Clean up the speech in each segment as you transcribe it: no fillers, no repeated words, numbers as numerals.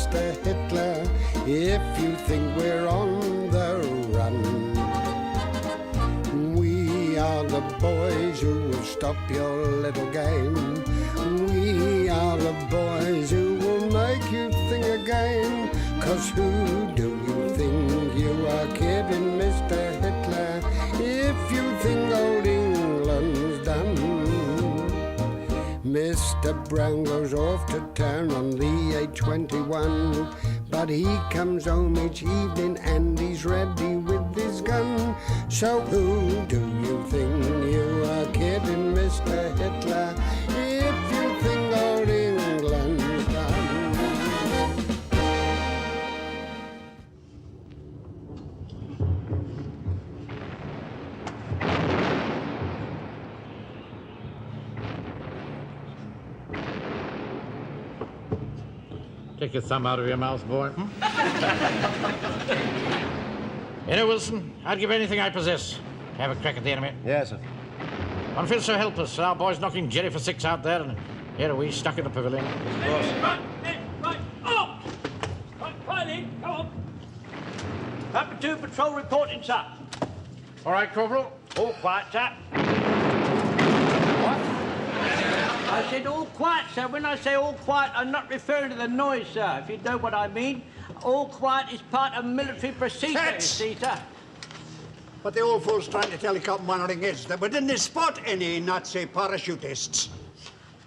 Mr. Hitler, if you think we're on the run. We are the boys who will stop your little game. We are the boys who will make you think again. 'Cause who do you think you are kidding, Mr. Hitler, if you think old England's done? Mr. Brown goes off to town on the A21, but he comes home each evening and he's ready with his gun. So who do you think you are kidding, Mr. Hitler, if you think old England's done? Take your thumb out of your mouth, boy. You know, Wilson, I'd give anything I possess to have a crack at the enemy. Yes, sir. One feels so helpless. Our boys knocking Jerry for 6 out there, and here are we stuck in the pavilion. Right. Oh! Right, quietly, come on. Number 2 patrol reporting, sir. All right, Corporal. All quiet, sir. What? I said all quiet, sir. When I say all quiet, I'm not referring to the noise, sir, if you know what I mean. All quiet is part of military procedure, you see, sir. What the old fool's trying to tell Captain Mannering is that we didn't spot any Nazi parachutists.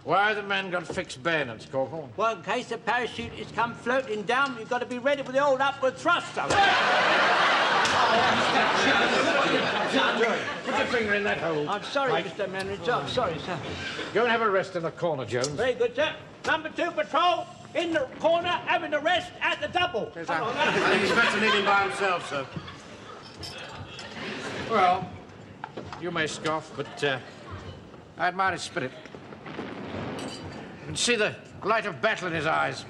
Why the men got fixed bayonets, Corporal? Well, in case the parachutists come floating down, you've got to be ready for the old upward thrust, sir. Put your finger in that hole. I'm sorry, Right. Mr. Mannering. I'm sorry, sir. Go and have a rest in the corner, Jones. Very good, sir. Number 2 patrol in the corner having a rest at the double. I think he's better leave him by himself, sir. Well, you may scoff, but I admire his spirit. You can see the light of battle in his eyes.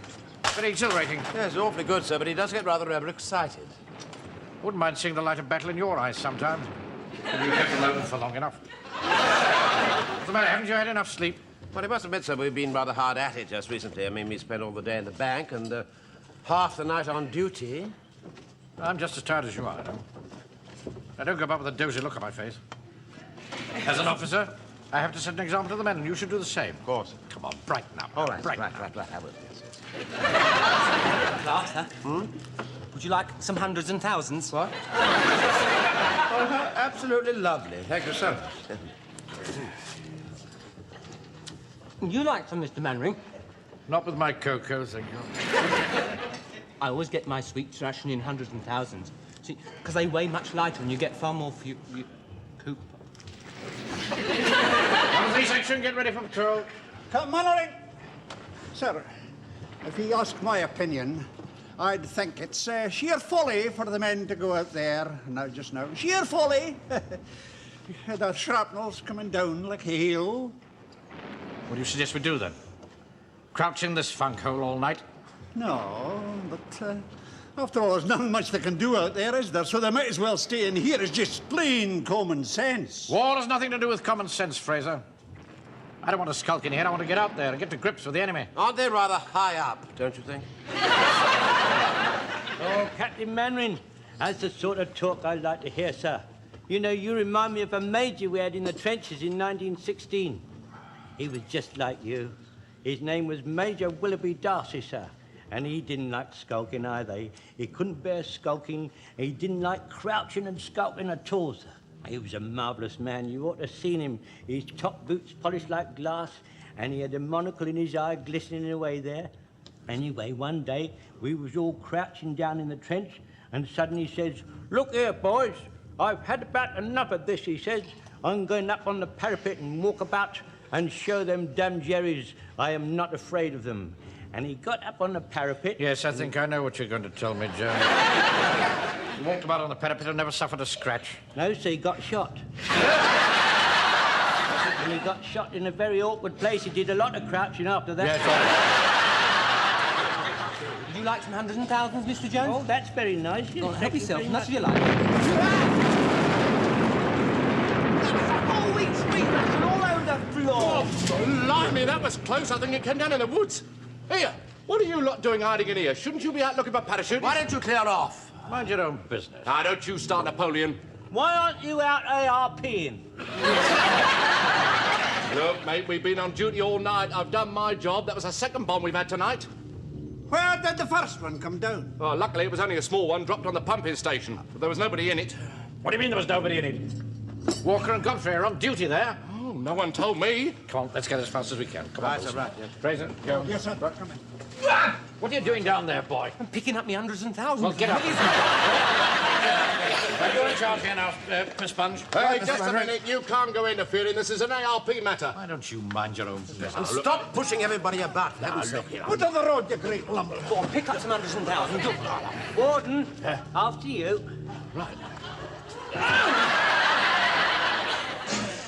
Very exhilarating. Yes, awfully good, sir, but he does get rather excited. Wouldn't mind seeing the light of battle in your eyes sometimes. If you kept alone for long enough. What's the matter? Haven't you had enough sleep? Well, I must admit, sir, we've been rather hard at it just recently. I mean, we spent all the day in the bank and half the night on duty. I'm just as tired as you are, I know. I don't go about with a dozy look on my face. As an officer, I have to set an example to the men, and you should do the same. Of course. Come on, brighten up. All right, brighten right, up. I will, yes. Class, huh? Would you like some hundreds and thousands? What? Oh, how absolutely lovely. Thank you so much. You like some, Mr. Mannering? Not with my cocoa, thank you. I always get my sweets ration in hundreds and thousands. See, because they weigh much lighter and you get far more coop. One section, get ready for patrol. Captain Mannering! Sir, if he asked my opinion, I'd think it's sheer folly for the men to go out there just now. Sheer folly! The shrapnel's coming down like hail. What do you suggest we do, then? Crouch in this funk hole all night? No, but after all, there's nothing much they can do out there, is there? So they might as well stay in here. It's just plain common sense. War has nothing to do with common sense, Fraser. I don't want to skulk in here. I want to get out there and get to grips with the enemy. Aren't they rather high up, don't you think? Oh, Captain Mannering, that's the sort of talk I like to hear, sir. You know, you remind me of a major we had in the trenches in 1916. He was just like you. His name was Major Willoughby Darcy, sir. And he didn't like skulking either. He couldn't bear skulking. He didn't like crouching and skulking at all, sir. He was a marvellous man. You ought to have seen him. His top boots polished like glass, and he had a monocle in his eye glistening away there. Anyway, one day, we was all crouching down in the trench, and suddenly he says, "Look here, boys, I've had about enough of this," he says. "I'm going up on the parapet and walk about and show them damn Jerrys I am not afraid of them." And he got up on the parapet. Yes, I think I know what you're going to tell me, Jones. He walked about on the parapet and never suffered a scratch. No, so he got shot. And he got shot in a very awkward place. He did a lot of crouching after that. Yes, Would you like some hundreds and thousands, Mr. Jones? Oh, that's very nice. Go on, help Thank you yourself, very as much as much. you like. All week street ration all over the floor. Blimey, that was close. I think it came down in the woods. Here, What are you lot doing hiding in here? Shouldn't you be out looking for parachutes? Why don't you clear off? Mind your own business. Now, don't you start Napoleon. Why aren't you out ARPing? Look, mate, we've been on duty all night. I've done my job. That was the second bomb we've had tonight. Where did the first one come down? Oh, luckily, it was only a small one dropped on the pumping station. But there was nobody in it. What do you mean there was nobody in it? Walker and Godfrey are on duty there. Oh, no one told me. Come on, let's get as fast as we can. Come on, Right, sir, right, yes. Fraser, go. Yes, sir. Come in. What are you doing down there, boy? I'm picking up me hundreds and thousands. Well, get up. You're in charge here now, Miss Sponge. Hey, just a minute. You can't go interfering. This is an ARP matter. Why don't you mind your own business? And stop pushing everybody about, for heaven's sake. Put on the road, you great lumber. Go on, pick up some hundreds and thousands. Warden, after you.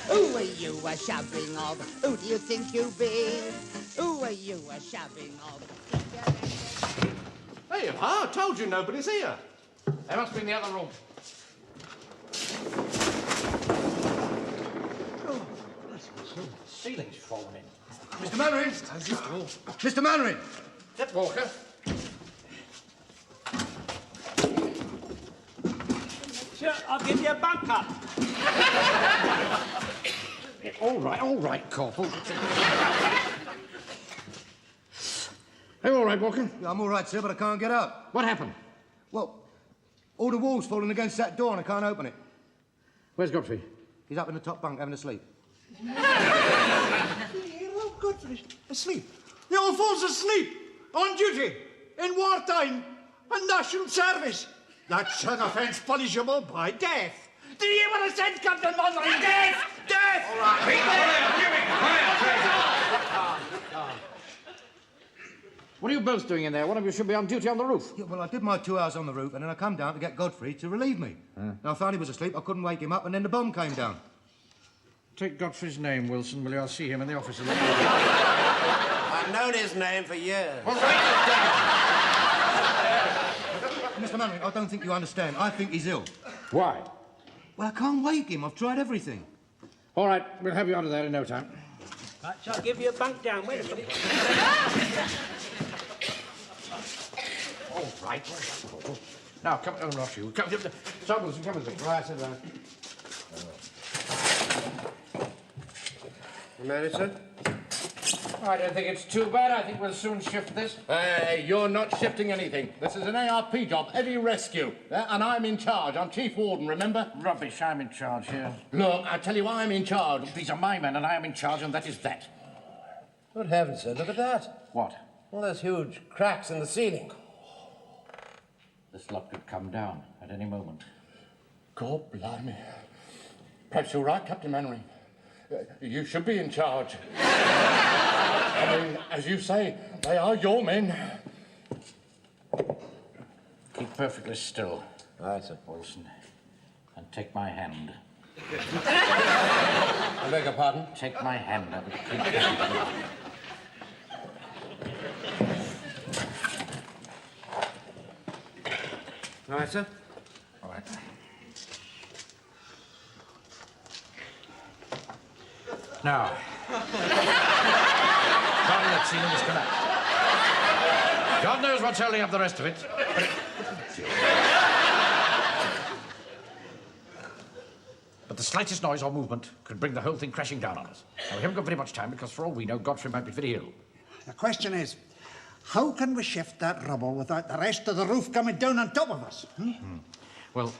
Who are you a shoving of? Who do you think you be? Who are you a shoving of? Hey, I told you nobody's here. They must be in the other room. The ceiling's fallen in. Mr. Mannering! Mr. Mannering! Step, Walker. Sure, I'll give you a bunk up. All right, Corporal. Are you all right, Walker? Yeah, I'm all right, sir, but I can't get up. What happened? Well, all the walls falling against that door and I can't open it. Where's Godfrey? He's up in the top bunk having a sleep. Oh, Godfrey's asleep. The old fool's asleep. On duty. In wartime. On national service. That's an offence punishable by death. Did you hear what I said, Captain Mannering? Death! Death! All right, What are you both doing in there? One of you should be on duty on the roof. Yeah, well, I did my 2 hours on the roof and then I come down to get Godfrey to relieve me. Now, I found he was asleep, I couldn't wake him up, and then the bomb came down. Take Godfrey's name, Wilson, will you? I'll see him in the office. I've known his name for years. Well, write it down. Mr. Mannering, I don't think you understand. I think he's ill. Why? Well, I can't wake him. I've tried everything. All right, we'll have you out of there in no time. Right, so I'll give you a bunk down. Wait a minute. All right. Now, come on, not you. Come, Sir Wilson, come with me. Right, sit down. You married, sir? I don't think it's too bad. I think we'll soon shift this. Hey, you're not shifting anything. This is an ARP job, heavy rescue. And I'm in charge. I'm Chief Warden, remember? Rubbish, I'm in charge here. Look, I tell you, I'm in charge. These are my men, and I am in charge, and that is that. Good heavens, sir, look at that. What? All those huge cracks in the ceiling. This lot could come down at any moment. God blimey. Perhaps you're right, Captain Mannering. You should be in charge. I mean, as you say, they are your men. Keep perfectly still, Aye, sir. Wilson, and take my hand. I beg your pardon? Take my hand. I will keep it. All right, sir. All right. Now, Charlie, that ceiling is collapsed. God knows what's holding up the rest of it. But the slightest noise or movement could bring the whole thing crashing down on us. Now, we haven't got very much time because, for all we know, Godfrey might be very ill. The question is, how can we shift that rubble without the rest of the roof coming down on top of us? Well,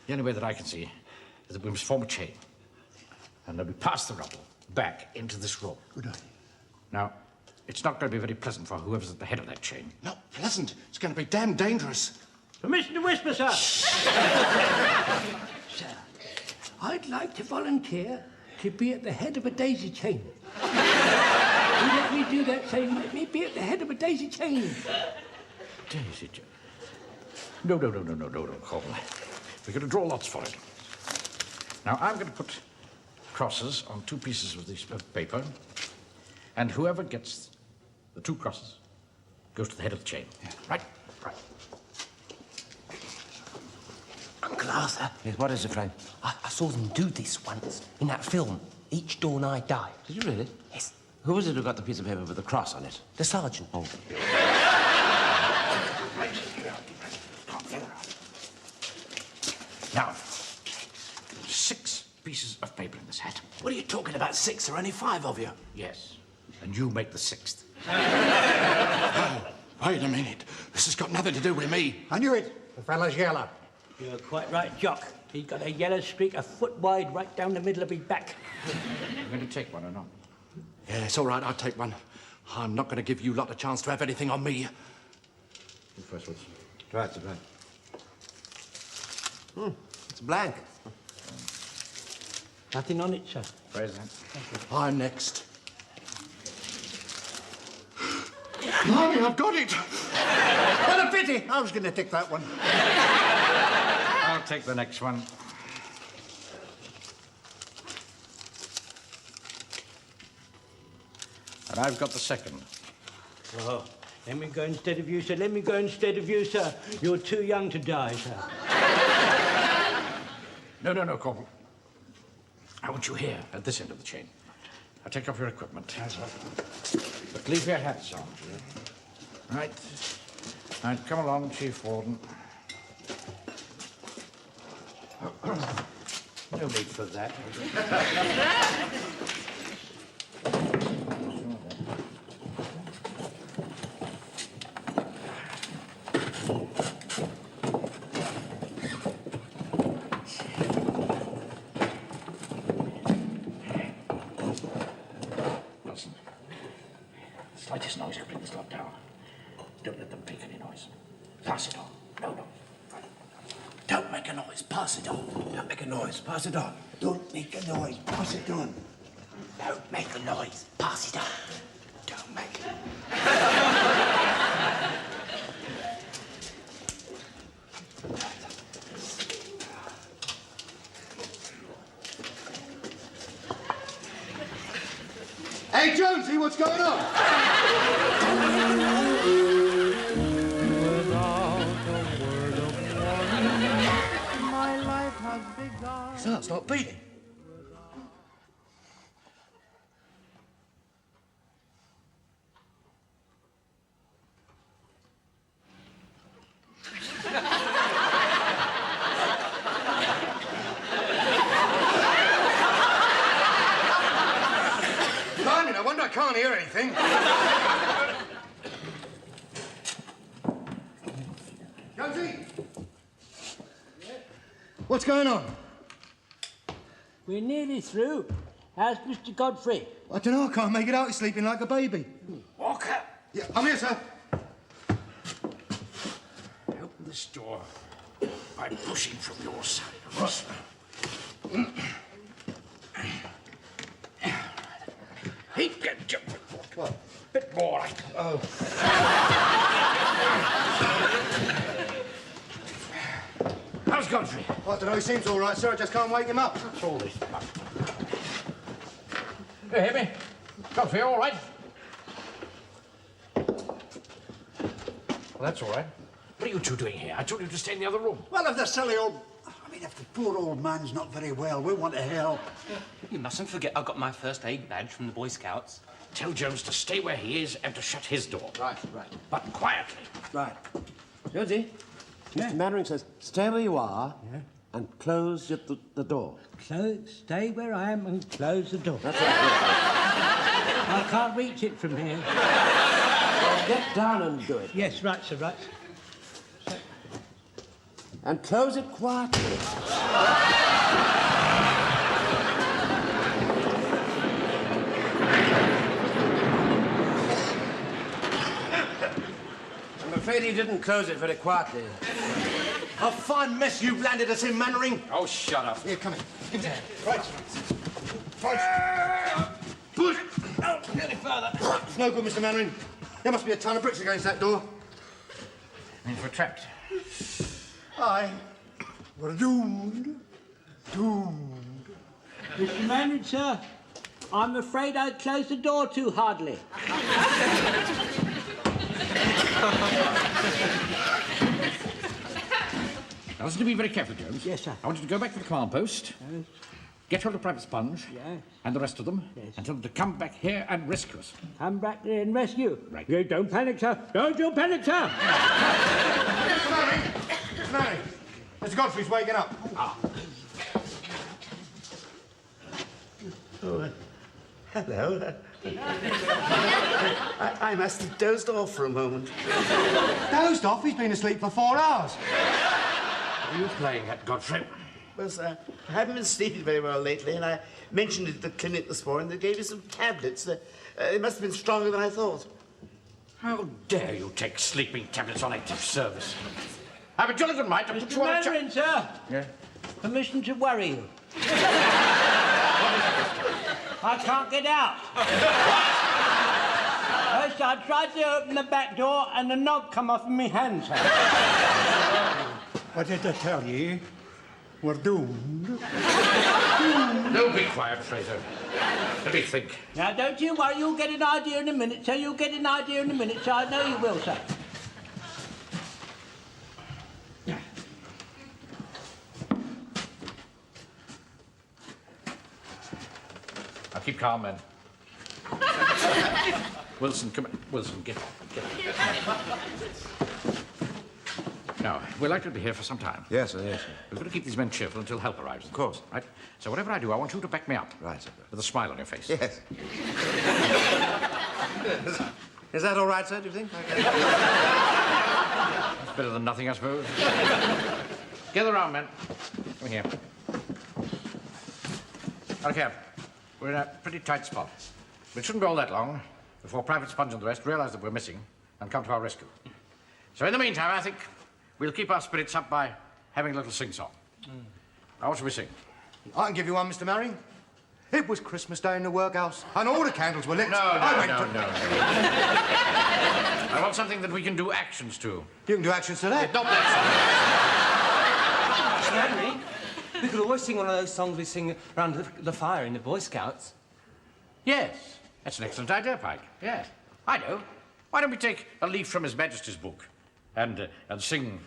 the only way that I can see is that we must form a chain. And then we pass the rubble back into this room. Good idea. Now, it's not going to be very pleasant for whoever's at the head of that chain. Not pleasant. It's going to be damn dangerous. Permission to whisper, sir. Sir, I'd like to volunteer to be at the head of a daisy chain. You let me do that, say, let me be at the head of a daisy chain. Daisy chain. No, Corporal. We're going to draw lots for it. Now, I'm going to put crosses on 2 pieces of this paper, and whoever gets the 2 crosses goes to the head of the chain. Yeah. Right. Uncle Arthur, Yes, what is it, Frank? I saw them do this once in that film, Each Dawn I Die. Did you really? Yes. Who was it who got the piece of paper with the cross on it? The sergeant. Oh. Now, 6 pieces of paper in this hat. What are you talking about? 6? There are only 5 of you. Yes, and you make the 6th. Wait a minute. This has got nothing to do with me. I knew it. The fella's yellow. You're quite right, Jock. He's got a yellow streak a foot wide right down the middle of his back. You're going to take one or not? Yeah, it's all right. I'll take one. I'm not going to give you lot a chance to have anything on me. You first, Wilson. Right, right. It's blank. Nothing on it, sir. Praise that. I'm next. Blimey, I've got it! What a pity. I was going to take that one. I'll take the next one. And I've got the second. Oh, let me go instead of you, sir. Let me go instead of you, sir. You're too young to die, sir. No, Corporal. I want you here, at this end of the chain. Now take off your equipment. But leave your hats on. Right. Now, come along, Chief Warden. No need for that. Listen. Slightest noise could bring this lot down. Don't let them make any noise. Pass it on. No. Don't make a noise. Pass it on. Don't make a noise. Pass it on. Don't make a noise. Pass it on. Don't make a noise. Pass it on. Don't make it. Hey, Jonesy, what's going on? His heart's not beating. Blimey, no wonder I can't hear anything. Jonesy! What's going on? We're nearly through. How's Mr. Godfrey? I don't know, I can't make it out. He's sleeping like a baby. Walker! Yeah, I'm here, sir. Open this door by pushing from your side. What? Bit more. Oh. How's Godfrey? I don't know, he seems all right, sir. I just can't wake him up. What's all this about? You hear me? Godfrey, all right? Well, that's all right. What are you two doing here? I told you to stay in the other room. Well, if the silly old... I mean, if the poor old man's not very well, we want to help. You mustn't forget I got my first aid badge from the Boy Scouts. Tell Jones to stay where he is and to shut his door. Right. But quietly. Right. Jonesy, Mr. Mannering says, stay where you are and close the door. Stay where I am and close the door. That's right. I can't reach it from here. Well, get down and do it. Yes, right, sir, right. And close it quietly. I'm afraid he didn't close it very quietly. A fine mess you've landed us in, Mannering. Oh, shut up. Here, come in. Give me that. Right. Right. Push. Oh, any further. It's no good, Mr. Mannering. There must be a ton of bricks against that door. Means we're trapped. Aye. We're doomed. Doomed. Mr. Mannering, sir, I'm afraid I closed the door too hardly. Now, listen to me very carefully, Jones. Yes, sir. I want you to go back to the command post. Yes. Get hold of Private Sponge and the rest of them and tell them to come back here and rescue us. Come back there and rescue. Right. You don't panic, sir. Don't you panic, sir. Mr. Manning, Mr. Godfrey's waking up. Oh, hello. I must have dozed off for a moment. Dozed off? He's been asleep for 4 hours. What are you playing at, Godfrey? Well, sir, I haven't been sleeping very well lately, and I mentioned it at the clinic this morning. They gave me some tablets. They must have been stronger than I thought. How dare you take sleeping tablets on active service? I've a jolly good mind to put you on a Mandarin, sir. Yeah? Permission to worry you. I can't get out. First, I tried to open the back door and the knob come off in my hand, sir. What did I tell ye? We're doomed. No, be quiet, Fraser. Let me think. Now, don't you worry. You'll get an idea in a minute, sir. You'll get an idea in a minute, sir. I know you will, sir. Now, keep calm, men. Wilson, come on. Wilson, get up. Now, we're likely to be here for some time. Yes, sir, yes, sir. We've got to keep these men cheerful until help arrives. Of course. Right? So whatever I do, I want you to back me up. Right, sir. With a smile on your face. Yes. Is that all right, sir, do you think? It's better than nothing, I suppose. Gather round, men. Come here. Okay. We're in a pretty tight spot. It shouldn't be all that long before Private Sponge and the rest realize that we're missing and come to our rescue. So in the meantime, I think we'll keep our spirits up by having a little sing-song. Now, what shall we sing? I can give you one, Mr. Manning. It was Christmas Day in the workhouse, and all the candles were lit. No. I want something that we can do actions to. You can do actions to that. Not that Henry, we could always sing one of those songs we sing around the fire in the Boy Scouts. Yes, that's an excellent idea, Pike. Yes, I know. Why don't we take a leaf from His Majesty's book and sing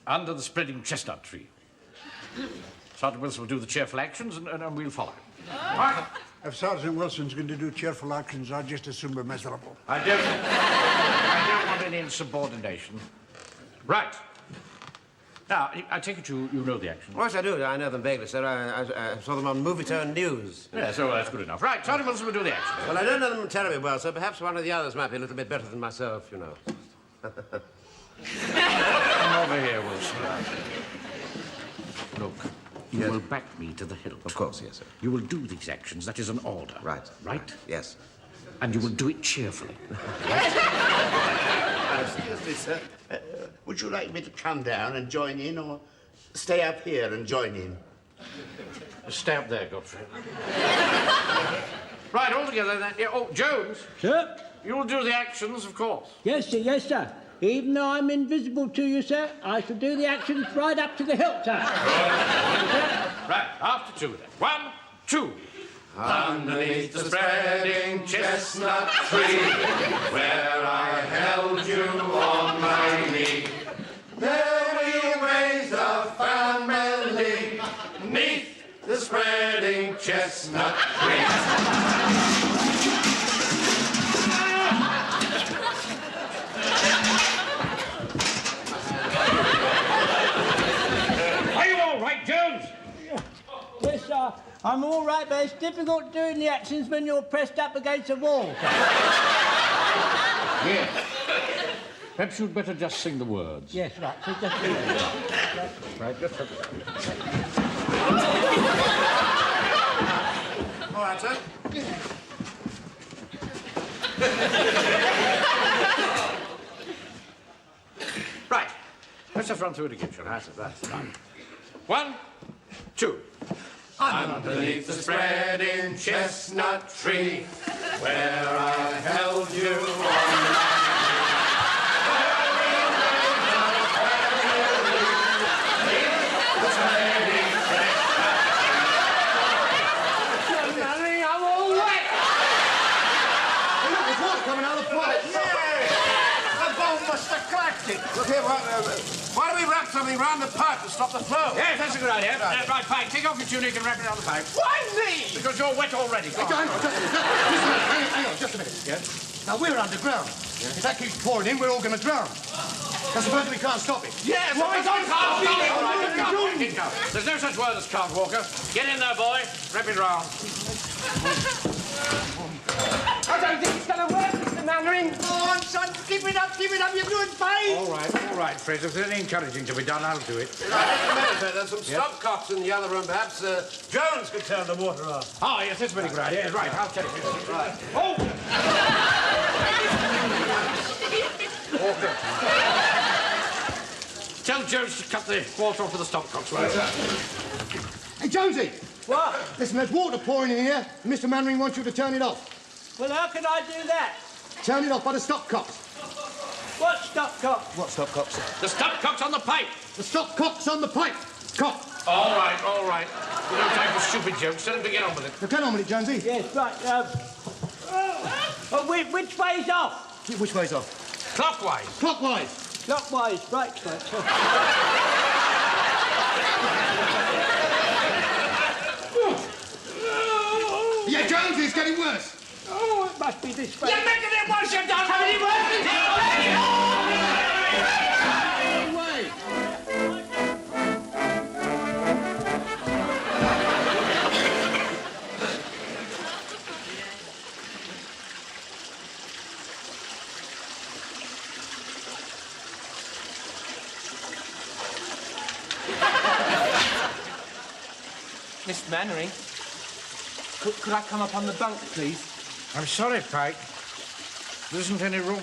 Under the Spreading Chestnut Tree? Sergeant Wilson will do the cheerful actions and we'll follow. Right. If Sergeant Wilson's going to do cheerful actions, I'd just assume we're miserable. I don't want any insubordination. Right. Now, I take it you know the action. Yes, I do. I know them vaguely, sir. I saw them on Movietone News. Yeah, so that's good enough. Right, Sergeant Wilson will do the action. Well, I don't know them terribly well, sir. Perhaps one of the others might be a little bit better than myself, you know. Come over here, Wilson. Look, you will back me to the hilt. Of course, yes, sir. You will do these actions. That is an order. Right. Right? Yes. And you will do it cheerfully. Excuse me, sir. Would you like me to come down and join in, or stay up here and join in? Stay up there, Godfrey. Right, all together then. Yeah, oh, Jones. Sir? You'll do the actions, of course. Yes, sir, yes, sir. Even though I'm invisible to you, sir, I shall do the actions right up to the hilt, sir. Right, after two then. 1, 2. Underneath the spreading chestnut tree, where I held you on my knee, there we raised a family, 'neath the spreading chestnut tree. Are you all right, Jones? Yes, sir. I'm all right, but it's difficult doing the actions when you're pressed up against a wall. Yes. Perhaps you'd better just sing the words. Yes, right. So just do it. Right, just All right, sir. Right. Let's just run through it again, shall I? That's right. 1, 2. Underneath the spreading chestnut tree, where I held you on my I'm all wet! Look, there's water coming out of the pipe. The bone must have cracked it. Look here, Why don't we wrap something round the pipe to stop the flow? Yes, that's a good idea. Right, fine. Take off your tunic and wrap it around the pipe. Why me? Because you're wet already. Go on. Hang on, just a minute. Yes? Now, we're underground. If that keeps pouring in, we're all going to drown. I suppose we can't stop it. Yes, Well, we don't can't All stop it. right, get going. There's no such word as can't, Walker. Get in there, boy. Wrap it round. I don't think it's going to work, Mr. Mannering. Come on, son, keep it up, you're doing fine. All right, Fred. If there's any encouraging to be done, I'll do it. Just a minute, sir. There's some stopcocks in the other room. Perhaps Jones could turn the water off. Oh, yes, that's a very good idea. Right, I'll tell you. Right. Oh! Walker. Tell Jones to cut the water off with the stopcocks, right? Hey, Jonesy! What? Listen, there's water pouring in here, and Mr. Mannering wants you to turn it off. Well, how can I do that? Turn it off by the stopcocks. What stopcock? What stopcocks? The stopcocks on the pipe. The stopcocks on the pipe. Cock. All right. We don't time for stupid jokes. Let him begin on with it. Now, get on with it, Jonesy. Yes, right. Which way's off? Which way's off? Clockwise. Clockwise. Clockwise, right. Yeah, Jonesy, it's getting worse. Oh, it must be this way. You're making it worse, you don't have any Mr. Mannering, could I come up on the bunk, please? I'm sorry, Pike. There isn't any room.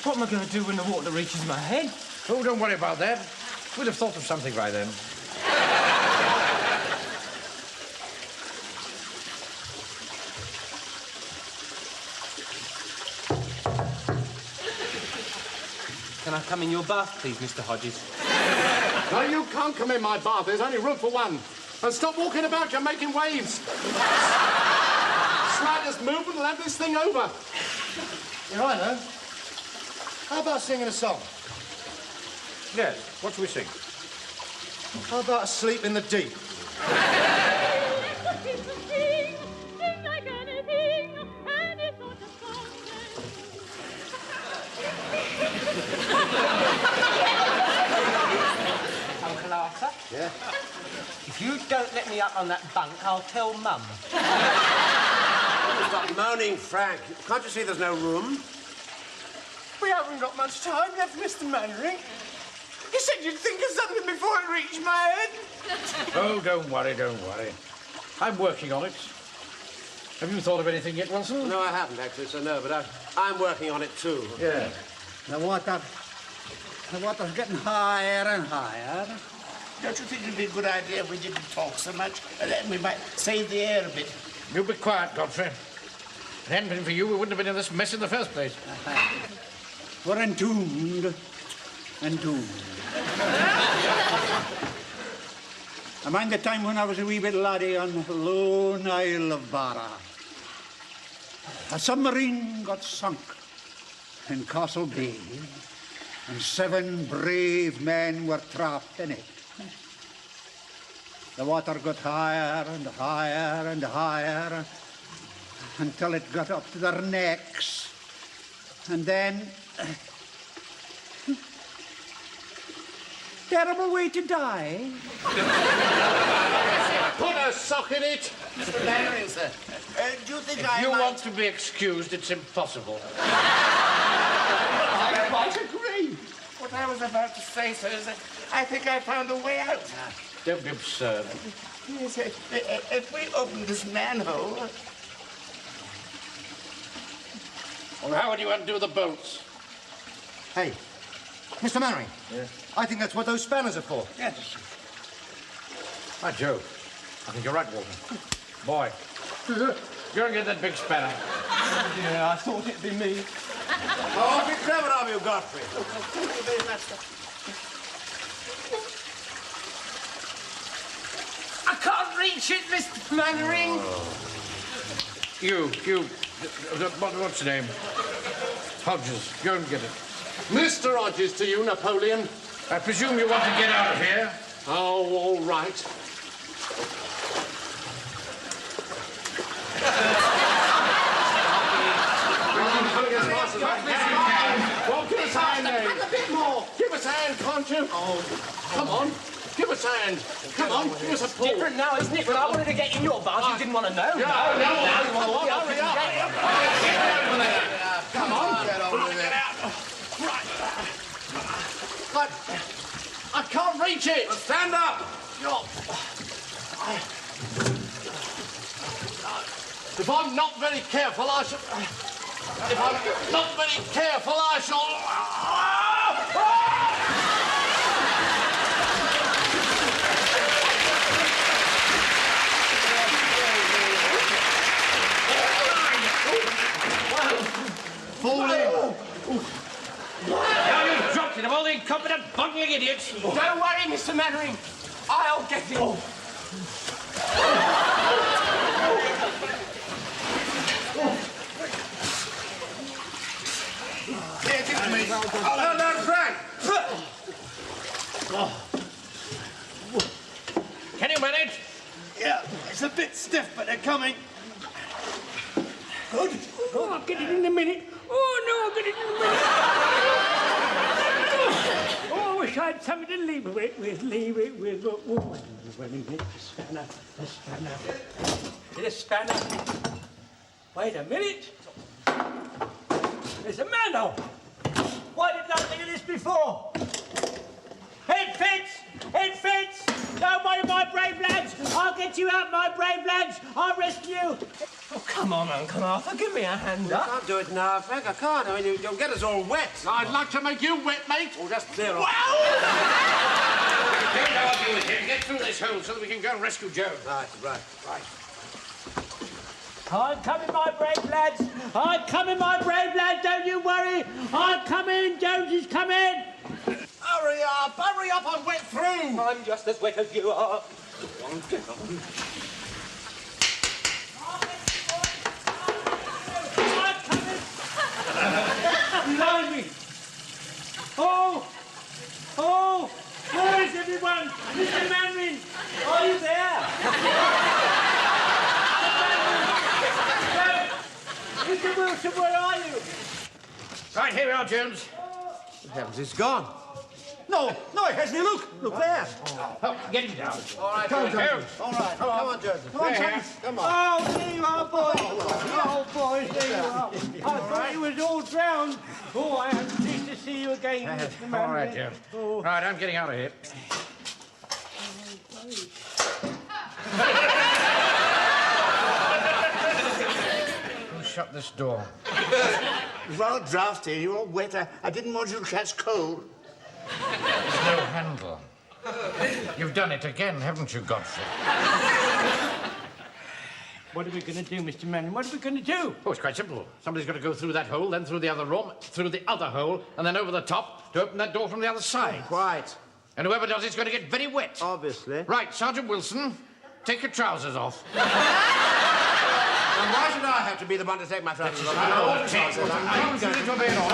What am I going to do when the water reaches my head? Oh, don't worry about that. We'd have thought of something by then. Can I come in your bath, please, Mr. Hodges? No, you can't come in my bath. There's only room for one. And stop walking about. You're making waves. Slightest movement will have this thing over. Yeah, I know. How about singing a song? Yes, what shall we sing? How about Asleep in the Deep? Uncle Arthur? Yeah? If you don't let me up on that bunk, I'll tell Mum. Stop moaning, Frank. Can't you see there's no room? We haven't got much time left, Mr. Mannering. You said you'd think of something before it reached my head. Oh, don't worry. I'm working on it. Have you thought of anything yet, Wilson? No, I haven't, actually, so no, but I'm working on it, too. Yeah. The water's getting higher and higher. Don't you think it'd be a good idea if we didn't talk so much? Then we might save the air a bit. You be quiet, Godfrey. If it hadn't been for you, we wouldn't have been in this mess in the first place. We're entombed. I mind the time when I was a wee bit laddie on lone Isle of Barra. A submarine got sunk in Castle Bay, and 7 brave men were trapped in it. The water got higher and higher and higher until it got up to their necks. And then... terrible way to die. Put a sock in it. Mr. Mannering, sir, do you think If I you might... want to be excused, it's impossible. I quite agree. What I was about to say, sir, is that I think I found a way out. Don't be absurd. Yes, if we open this manhole... Well, how would you undo the bolts? Hey, Mr. Mannering. Yeah? I think that's what those spanners are for. Yes. By Jove. I think you're right, Walter. Boy, go and get that big spanner. Yeah, I thought it'd be me. Oh, be clever of you, Godfrey. Thank you very much, sir. I can't reach it, Mr. Mannering. You, what's your name? Hodges, go and get it. Mr. Rogers to you, Napoleon. I presume you want to get out of here? Oh, all right. Well, give us a hand, A bit more. Give us a hand, can't you? Oh, come on. Give us a hand. Come on, give us a pull. Different now, isn't it? When I wanted to get in your bars, you didn't want to know. No. Hurry up. Get over there. Come on. Get over there. Right. I can't reach it. Well, stand up. If I'm not very careful, I shall... If I'm not very careful, I shall... Fall in. Now you've dropped it of all the incompetent, bungling idiots. Don't worry, Mr. Mannering. I'll get it. Here, give it to me. Oh, no, Frank. Can you manage? Yeah, it's a bit stiff, but they're coming. Good. Oh, I'll get it in a minute. Oh, no, I'll get it in a minute. Oh, I wish I had something to leave it with. Leave it with. Oh, wait a minute. The spanner. The spanner. Wait a minute. There's a manhole. Why didn't I think of this before? It fits! It fits! Don't worry, my brave lads. I'll get you out, my brave lads. I'll rescue you. Oh, come on, Uncle Arthur. Give me a hand I up. can't do it now, Frank. I can't. I mean, you'll get us all wet. I'd like to make you wet, mate. Or just clear off. Don't argue with him. Get through this hole so that we can go and rescue Joe. Right. I'm coming, my brave lads. I'm coming, my brave lads. Don't you worry. I'm coming. Jones is coming. Hurry up, I'm wet through. I'm just as wet as you are. Blimey! Oh! Where is everyone? Mr. Manring, are you there? Mr. Wilson, where are you? Right, here we are, Jones. What happens? It's gone. No, it hasn't. Look there. Oh, get him down. All right, Come on, Jones. Jones. All right. Come on, Joseph. Come on, Jones. Come on. Oh, there you are, boys. Oh, boys, there you are. I thought you was all drowned. Oh, I am pleased to see you again, Mr. Manring. All right, Jones. Right, I'm getting out of here. Who shut this door? It was rather drafty. You're all wet. I didn't want you to catch cold. There's no handle. You've done it again, haven't you, Godfrey? What are we going to do, Mr. Manring? What are we going to do? Oh, it's quite simple. Somebody's got to go through that hole, then through the other room, through the other hole, and then over the top to open that door from the other side. Quite. And whoever does it's going to get very wet. Obviously. Right, Sergeant Wilson, take your trousers off. And why should I have to be the one to take my trousers off? I'm going to obey all.